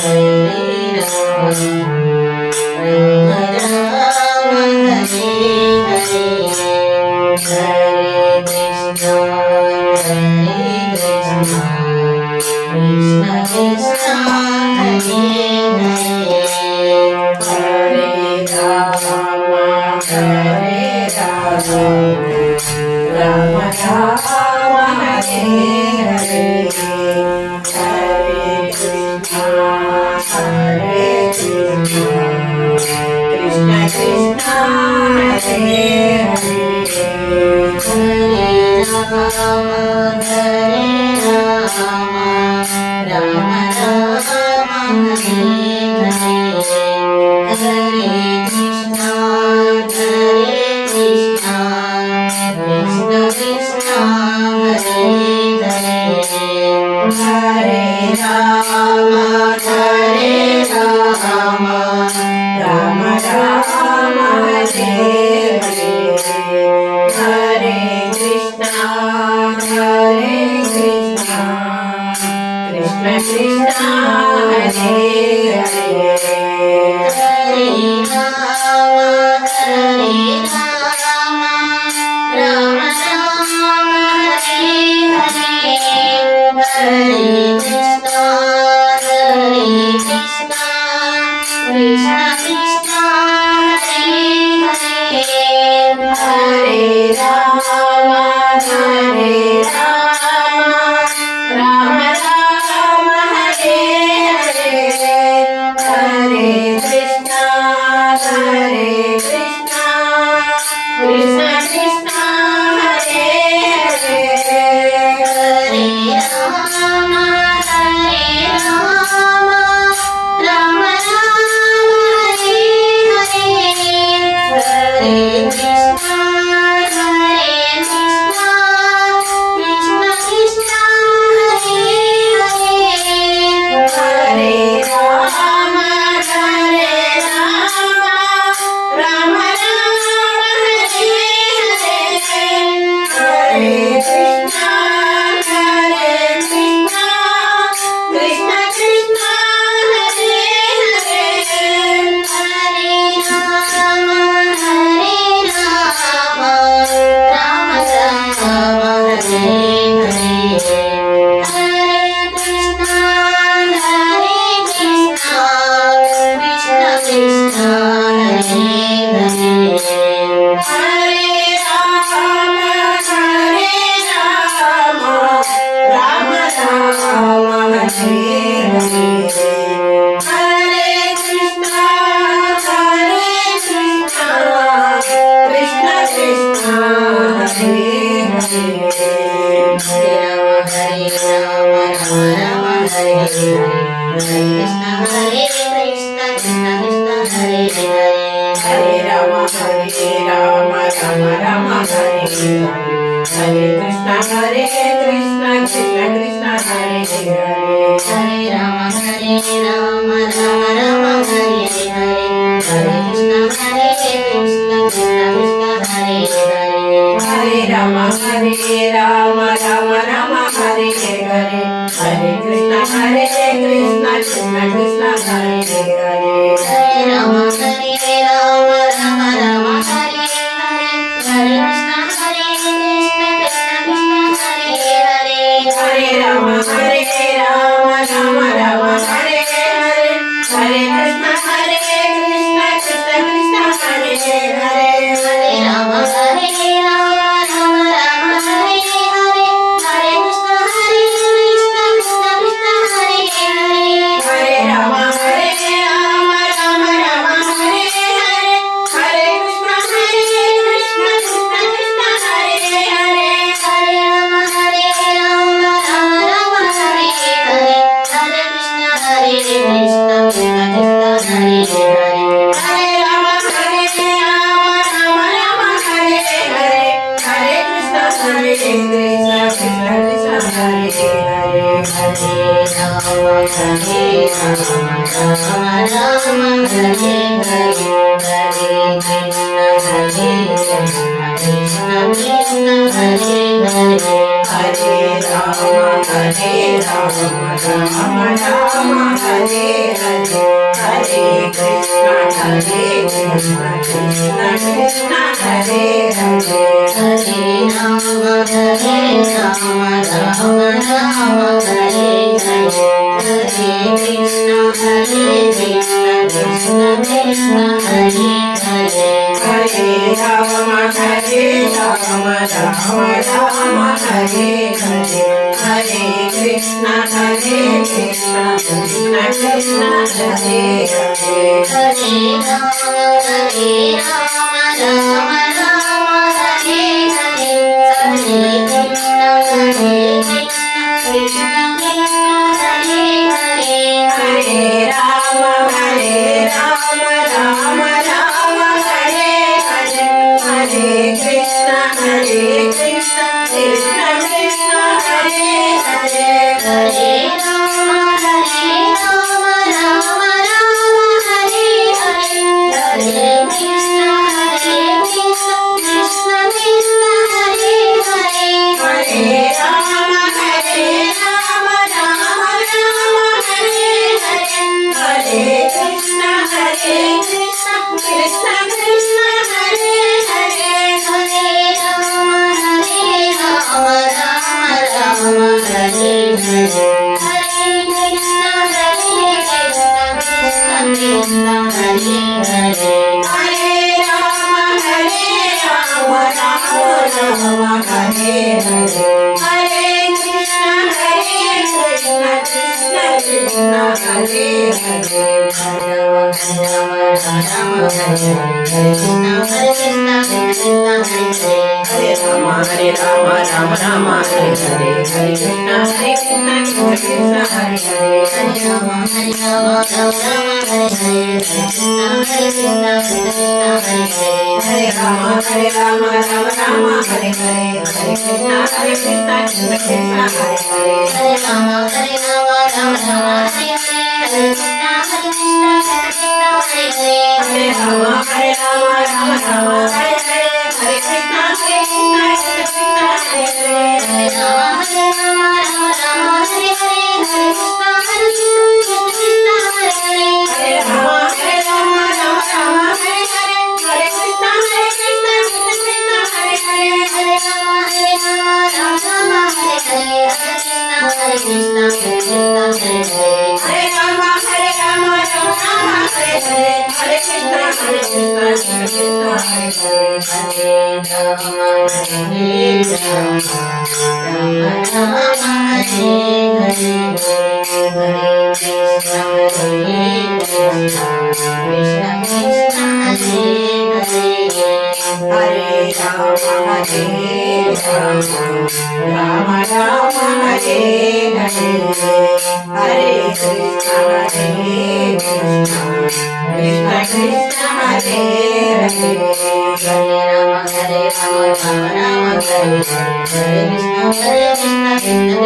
Hare Rama, Rama Hare Hare, Hare Krishna, Hare Krishna, Krishna Krishna, Hare Hare, Hare Rama, Hare Rama, Rama Rama, Hare Hare, Hare Krishna, Hare Krishna, Krishna Krishna, Hare Hare, Hare Rama, Hare Rama, Rama Rama, Hare Hare, Hare Krishna, Hare Krishna, Krishna Krishna, Hare Hare, Hare Rama, Hare Rama, Rama Rama, Hare Hare, Hare Krishna, Hare Krishna, Krishna Krishna, Hare Hare, Hare Rama, Hare Rama, Rama Rama, Hare Hare, Hare Krishna, Hare Krishna, Krishna Krishna, Hare Hare, Hare Rama, Hare Rama, Rama Rama, Hare Hare, Hare Krishna, Hare Krishna, Krishna Krishna, Hare Hare, Hare Rama, Hare Rama, Rama Rama, Hare Hare, Hare Krishna, Hare Krishna, Krishna Krishna, Hare Hare, Hare Rama, Hare Rama, Rama Rama, Hare Hare, Hare Krishna, Hare Krishna, Krishna Krishna, Hare Hare, Hare Rama, Hare Rama, Rama Rama, Hare Hare, Hare Krishna, Hare Krishna, Krishna Krishna, Hare Hare, Hare Rama, Rama Hare Krishna, Hare Krishna, Krishna Krishna, Hare Rama, Hare Rama, Rama Rama, Hare Hare, Hare Krishna, Hare Krishna, Krishna Krishna, Hare Hare, Hare Rama, Hare Rama, Rama Rama, Hare Hare, Hare Krishna, Hare Krishna, Krishna Krishna, Hare Hare, Hare Rama, Hare Rama, Rama Rama, Hare Hare, Hare Krishna, Hare Krishna, Krishna Krishna, Hare Hare, Hare Rama, Hare Rama, Rama Rama, Hare Hare, Hare Krishna, Hare Krishna, Krishna Krishna, Hare Hare, Hare Rama, Hare Rama, Rama Rama, Hare Hare, Hare Krishna, Hare Krishna, Krishna Krishna, Hare Hare, Hare Rama, Hare Rama, Rama Rama, Hare Hare, Hare Krishna, Hare Krishna, Krishna Krishna, Hare Hare, Hare Rama, Hare Rama, Rama Rama, Hare Hare, Hare Krishna, Hare Krishna, Krishna Krishna, Hare Hare, Hare Rama, Hare Rama, Rama Rama, Hare Hare, Hare Krishna, Hare Krishna, Krishna Krishna, Hare Hare, Hare Rama, Hare Rama, Rama Rama, Hare Hare, Hare Krishna, Hare Krishna, Krishna Krishna, Hare Hare, Hare Rama, Hare Rama, Rama Rama, Hare Hare, Hare Krishna, Hare Krishna, Krishna Krishna, Hare Hare, Hare Rama, Hare Rama, Rama Rama, Hare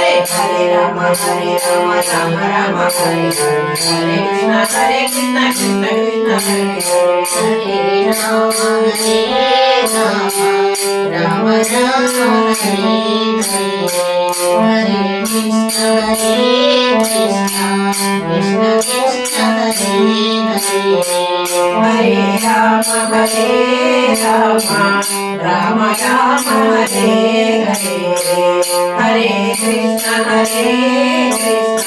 Hare, Hare Krishna, Hare Krishna, Krishna Krishna, Hare Hare, Hare Rama, Hare Rama, Rama Rama, Hare Hare, Hare Krishna, Hare Krishna, Krishna Krishna, Hare Hare, Hare Rama, Hare Rama, Rama Rama, Hare Hare, Hare Krishna, Hare Krishna, Krishna Krishna, Hare Hare, Hare Rama, Hare Rama, Rama Rama, Hare Hare, Hare Krishna, Hare Krishna, Krishna Krishna, Hare Hare, Hare Rama, Hare Rama, Rama Rama, Hare Hare, Hare Krishna, Hare Krishna, Krishna Krishna, Hare Hare,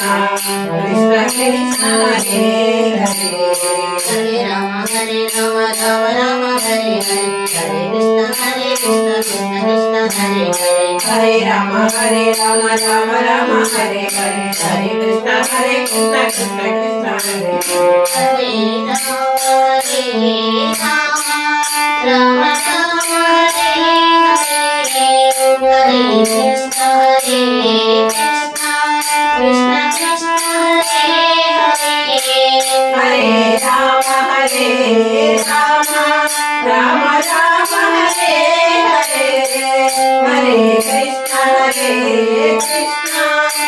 Hare Rama, Hare Rama, Rama Rama, Hare Hare, Hare Krishna, Hare Krishna, Krishna Krishna, Hare Hare, Hare Rama, Hare Rama, Rama Rama, Hare Hare, Hare Krishna, Hare Krishna, Krishna Krishna, Hare Hare, Hare Rama, Hare Rama, Rama Rama, Hare Hare, Hare Krishna, Hare Krishna, Krishna Krishna, Hare Hare, Hare Rama, Hare Rama, Rama Rama, Hare Hare, Hare Krishna, Hare Krishna, Krishna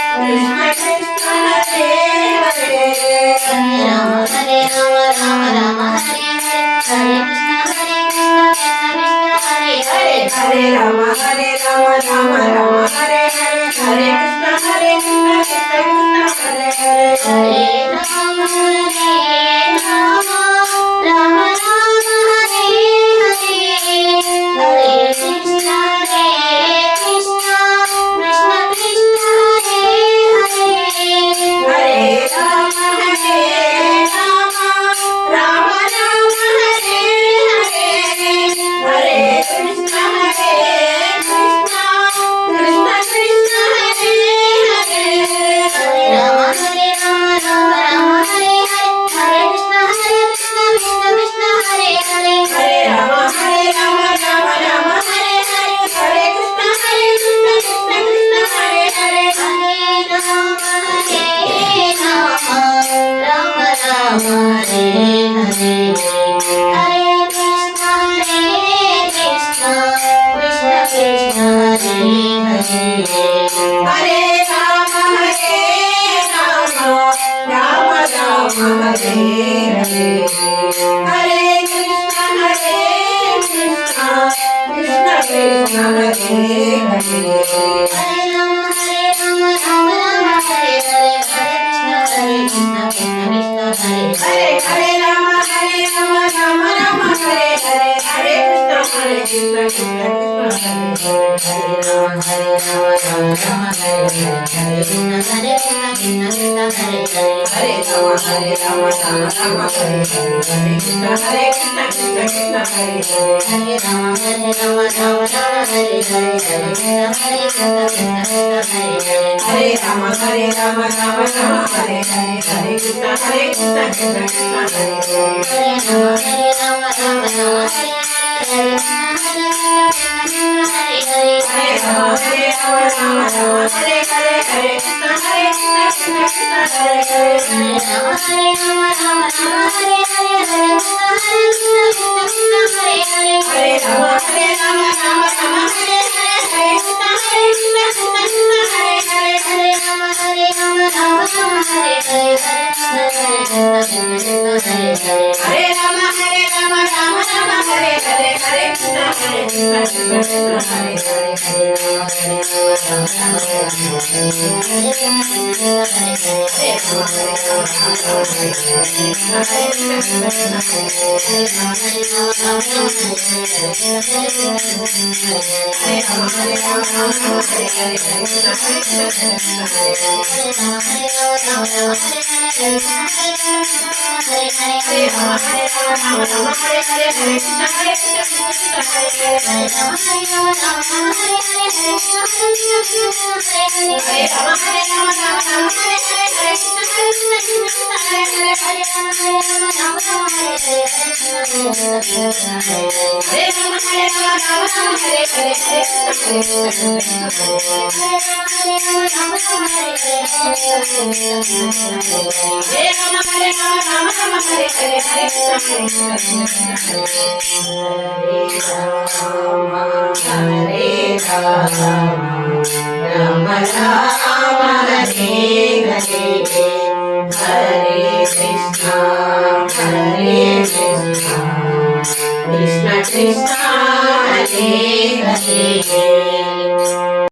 Krishna, Hare Hare, Hare Rama, Hare Rama, Rama Rama, Hare Hare, Hare Krishna, Hare Krishna, Krishna Krishna, Hare Hare, Hare Rama, Hare Rama, Rama Rama, Hare Hare, Hare Krishna, Hare Krishna, Krishna Krishna, Hare Krishna Krishna Hare Hare